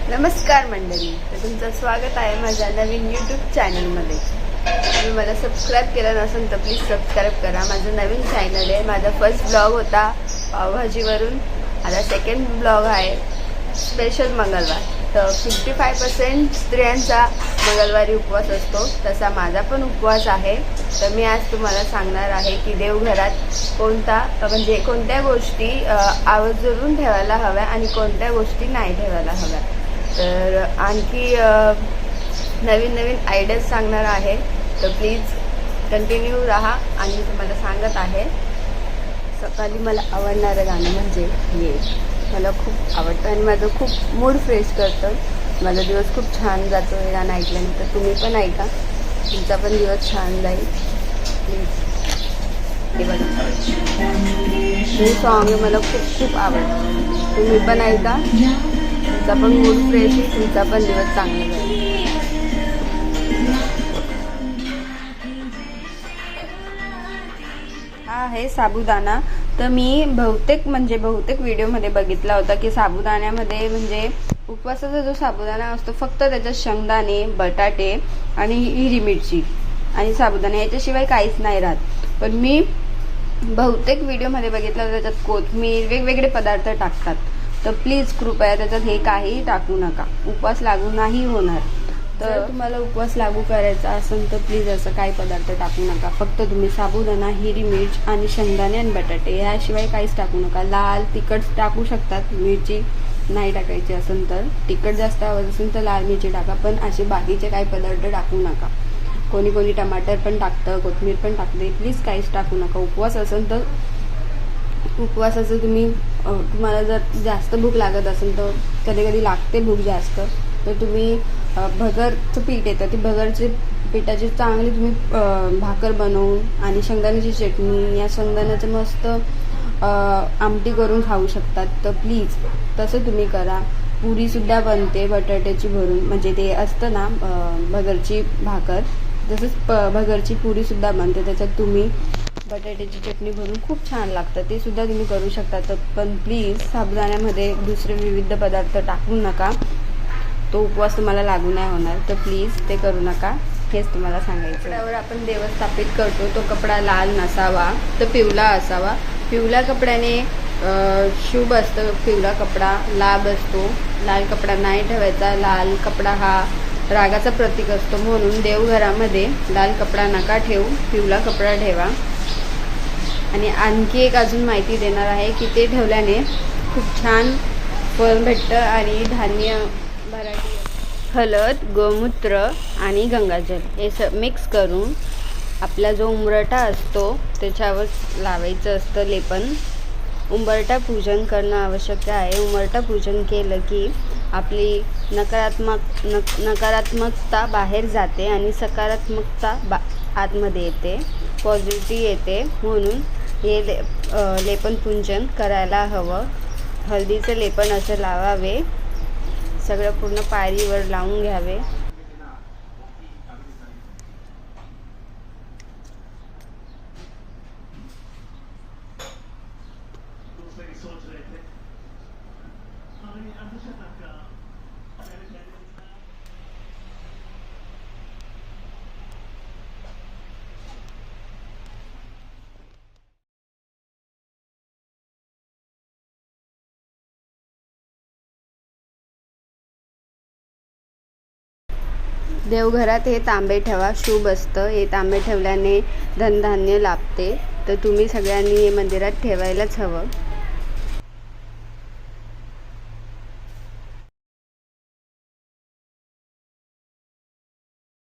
नमस्कार मंडळी, तर तुमचं स्वागत आहे माझ्या नवीन यूट्यूब चॅनलमध्ये. तुम्ही मला सबस्क्राईब केलं नसेल तर प्लीज सबस्क्राईब करा. माझं नवीन चॅनल आहे. माझा फर्स्ट ब्लॉग होता पावभाजीवरून, आता सेकंड ब्लॉग आहे स्पेशल मंगळवार. तर 55% स्त्रियांचा मंगळवारी उपवास असतो, तसा माझा पण उपवास आहे. तर मी आज तुम्हाला सांगणार आहे की देवघरात कोणत्या गोष्टी आवर्जून ठेवायला हव्या आणि कोणत्या गोष्टी नाही ठेवायला हव्या. तर आणखी नवीन आयडियाज सांगणार आहे, तर प्लीज कंटिन्यू राहा. आणि तुम्हाला सांगत आहे, सकाळी मला आवडणारं गाणं म्हणजे ये. मला खूप आवडतं आणि माझं खूप मूड फ्रेश करतं. माझा दिवस खूप छान जातो हे गाणं ऐकल्यानंतर. तुम्ही पण ऐका, तुमचा पण दिवस छान जाईल प्लीज. हे बघा, हे सॉन्ग मला खूप आवडतं. तुम्ही पण ऐका, तुमचा पण मूड फ्रेश आहे, तुमचा पण दिवस चांगला जाईल. हा आहे साबुदाणा. तर मी बहुतेक व्हिडिओमध्ये बघितला होता की साबुदाण्यामध्ये म्हणजे उपवासाचा जो साबुदाणा असतो फक्त त्याच्यात शेंगदाणे, बटाटे आणि हिरवी मिरची आणि साबुदाणा याच्याशिवाय काहीच नाही राहत. पण मी बहुतेक व्हिडिओमध्ये बघितलं होतं त्याच्यात कोथिंबीर वेगवेगळे पदार्थ टाकतात. तर प्लीज कृपया त्याच्यात हे काही टाकू नका, उपवास लागू नाही होणार. तर तुम्हाला उपवास लागू करायचा असेल तर प्लीज असं काही पदार्थ टाकू नका. फक्त तुम्ही साबुदाणा, हिरवी मिर्च आणि शेंगदाणे आणि बटाटे याशिवाय काहीच टाकू नका. लाल तिखट टाकू शकतात, मिरची नाही टाकायची असेल तर. तिखट जास्त आवडत असेल तर लाल मिरची टाका, पण असे बाकीचे काही पदार्थ टाकू नका. कोणी टमाटर पण टाकतं, कोथिंबीर पण टाकते. प्लीज काहीच टाकू नका. उपवास असेल तर उपवासाचं तुम्हाला जर जास्त भूक लागत असेल तर कधी लागते भूक जास्त, तर तुम्ही भगरचं पीठ येतं, ती भगरची पिठाची चांगली तुम्ही भाकर बनवून आणि शेंगदाण्याची चटणी या शेंगदाण्याचं मस्त आमटी करून खाऊ शकतात. तर प्लीज तसं तुम्ही करा. पुरीसुद्धा बनते बटाट्याची भरून, म्हणजे ते असतं ना भगरची भाकर, तसंच भगरची पुरीसुद्धा बनते. त्याच्यात तुम्ही बटाट्याची चटणी भरून खूप छान लागतं, ते सुद्धा तुम्ही करू शकता. तर पण प्लीज साबुदाण्यामध्ये दुसरे विविध पदार्थ टाकू नका, तो उपवास तुम्हाला लागू नाही होणार. तर प्लीज ते करू नका, हेच तुम्हाला सांगायचं. कपड्यावर आपण देव स्थापित करतो, तो कपडा लाल नसावा, तर पिवळा असावा. पिवळ्या कपड्याने शुभ असतं, पिवळा कपडा लाभ असतो. लाल कपडा नाही ठेवायचा. लाल कपडा हा रागाचा प्रतीक असतो, म्हणून देवघरामध्ये लाल कपडा नका ठेवू, पिवळा कपडा ठेवा. आणि आणखी एक अजून माहिती देणार आहे की ते ठेवल्याने खूप छान फळ भेटतं आणि धान्य भराटी. हळद, गोमूत्र आणि गंगाजल हे मिक्स करून आपला जो उंबरठा असतो त्याच्यावर लावायचं असतं लेपन. उंबरठा पूजन करणं आवश्यक आहे. उंबरठा पूजन केलं की आपली नकारात्मकता बाहेर जाते आणि सकारात्मकता आतमध्ये येते, पॉझिटिव्ह येते. म्हणून हे लेपन पूजन करायला हवं. हळदीचं लेपन असं लावावे, सगळं पूर्ण पायरीवर लावून घ्यावे. देवघरात हे तांबे ठेवा, शुभ असतं. हे तांबे ठेवल्याने धनधान्य लाभते. तर तुम्ही सगळ्यांनी हे मंदिरात ठेवायलाच हवं.